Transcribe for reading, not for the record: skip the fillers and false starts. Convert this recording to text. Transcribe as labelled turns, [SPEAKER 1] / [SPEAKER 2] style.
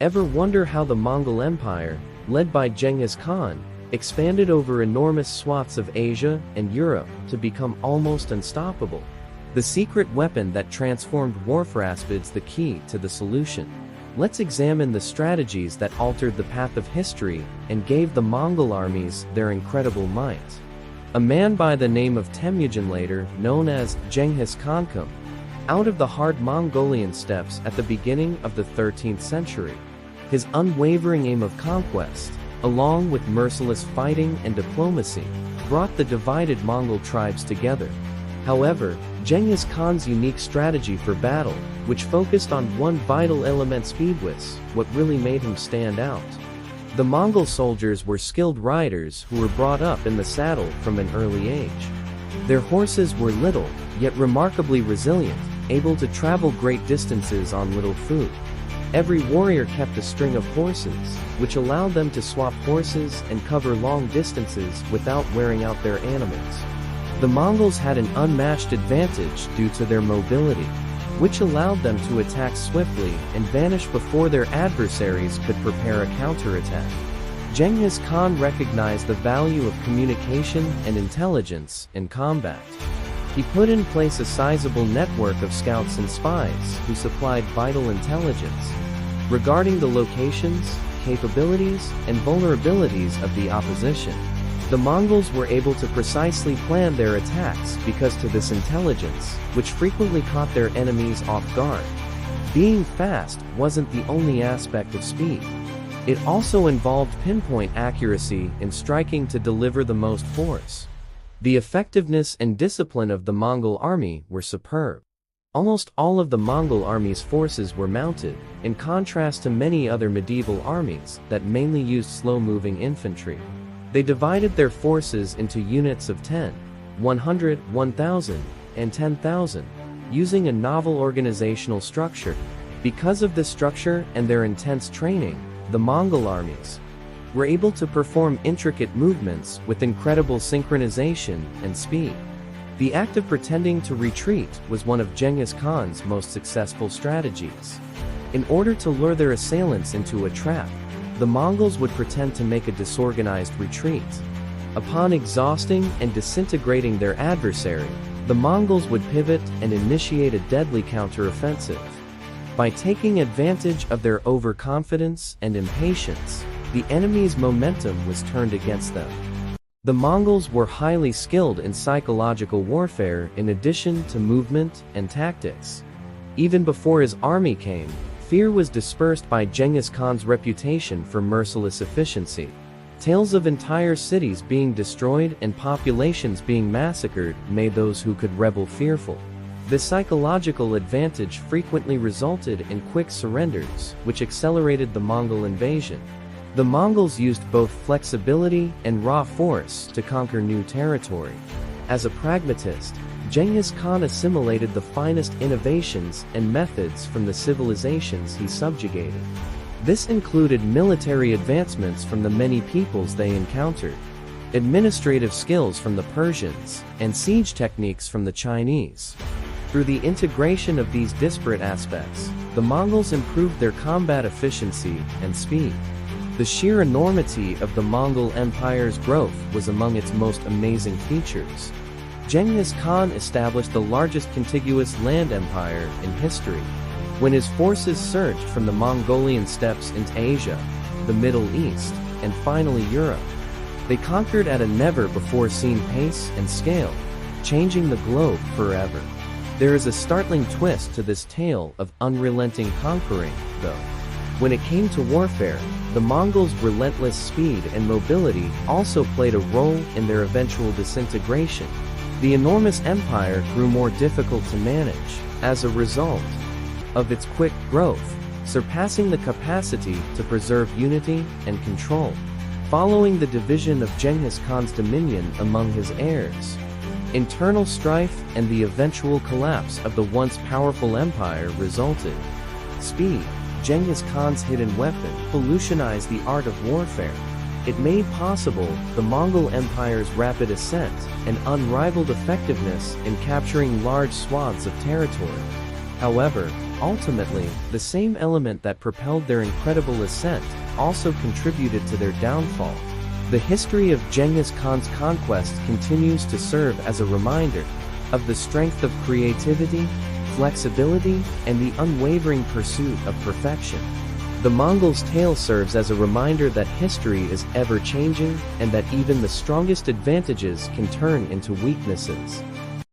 [SPEAKER 1] Ever wonder how the Mongol Empire, led by Genghis Khan, expanded over enormous swaths of Asia and Europe to become almost unstoppable? The secret weapon that transformed warfare is the key to the solution. Let's examine the strategies that altered the path of history and gave the Mongol armies their incredible might. A man by the name of Temujin, later known as Genghis Khan, came out of the hard Mongolian steppes at the beginning of the 13th century. His unwavering aim of conquest, along with merciless fighting and diplomacy, brought the divided Mongol tribes together. However, Genghis Khan's unique strategy for battle, which focused on one vital element, speed, was what really made him stand out. The Mongol soldiers were skilled riders who were brought up in the saddle from an early age. Their horses were little, yet remarkably resilient, able to travel great distances on little food. Every warrior kept a string of horses, which allowed them to swap horses and cover long distances without wearing out their animals. The Mongols had an unmatched advantage due to their mobility, which allowed them to attack swiftly and vanish before their adversaries could prepare a counterattack. Genghis Khan recognized the value of communication and intelligence in combat. He put in place a sizable network of scouts and spies who supplied vital intelligence regarding the locations, capabilities, and vulnerabilities of the opposition. The Mongols were able to precisely plan their attacks because of this intelligence, which frequently caught their enemies off guard. Being fast wasn't the only aspect of speed. It also involved pinpoint accuracy in striking to deliver the most force. The effectiveness and discipline of the Mongol army were superb. Almost all of the Mongol army's forces were mounted, in contrast to many other medieval armies that mainly used slow-moving infantry. They divided their forces into units of 10, 100, 1,000, and 10,000, using a novel organizational structure. Because of this structure and their intense training, the Mongol armies were able to perform intricate movements with incredible synchronization and speed. The act of pretending to retreat was one of Genghis Khan's most successful strategies. In order to lure their assailants into a trap, the Mongols would pretend to make a disorganized retreat. Upon exhausting and disintegrating their adversary, the Mongols would pivot and initiate a deadly counteroffensive. By taking advantage of their overconfidence and impatience, the enemy's momentum was turned against them. The Mongols were highly skilled in psychological warfare in addition to movement and tactics. Even before his army came, fear was dispersed by Genghis Khan's reputation for merciless efficiency. Tales of entire cities being destroyed and populations being massacred made those who could rebel fearful. This psychological advantage frequently resulted in quick surrenders, which accelerated the Mongol invasion. The Mongols used both flexibility and raw force to conquer new territory. As a pragmatist, Genghis Khan assimilated the finest innovations and methods from the civilizations he subjugated. This included military advancements from the many peoples they encountered, administrative skills from the Persians, and siege techniques from the Chinese. Through the integration of these disparate aspects, the Mongols improved their combat efficiency and speed. The sheer enormity of the Mongol Empire's growth was among its most amazing features. Genghis Khan established the largest contiguous land empire in history. When his forces surged from the Mongolian steppes into Asia, the Middle East, and finally Europe, they conquered at a never-before-seen pace and scale, changing the globe forever. There is a startling twist to this tale of unrelenting conquering, though. When it came to warfare, the Mongols' relentless speed and mobility also played a role in their eventual disintegration. The enormous empire grew more difficult to manage as a result of its quick growth, surpassing the capacity to preserve unity and control. Following the division of Genghis Khan's dominion among his heirs, internal strife and the eventual collapse of the once powerful empire resulted. Speed, Genghis Khan's hidden weapon, revolutionized the art of warfare. It made possible the Mongol Empire's rapid ascent and unrivaled effectiveness in capturing large swaths of territory. However, Ultimately, the same element that propelled their incredible ascent also contributed to their downfall. The history of Genghis Khan's conquest continues to serve as a reminder of the strength of creativity, flexibility, and the unwavering pursuit of perfection. The Mongols' tale serves as a reminder that history is ever-changing and that even the strongest advantages can turn into weaknesses.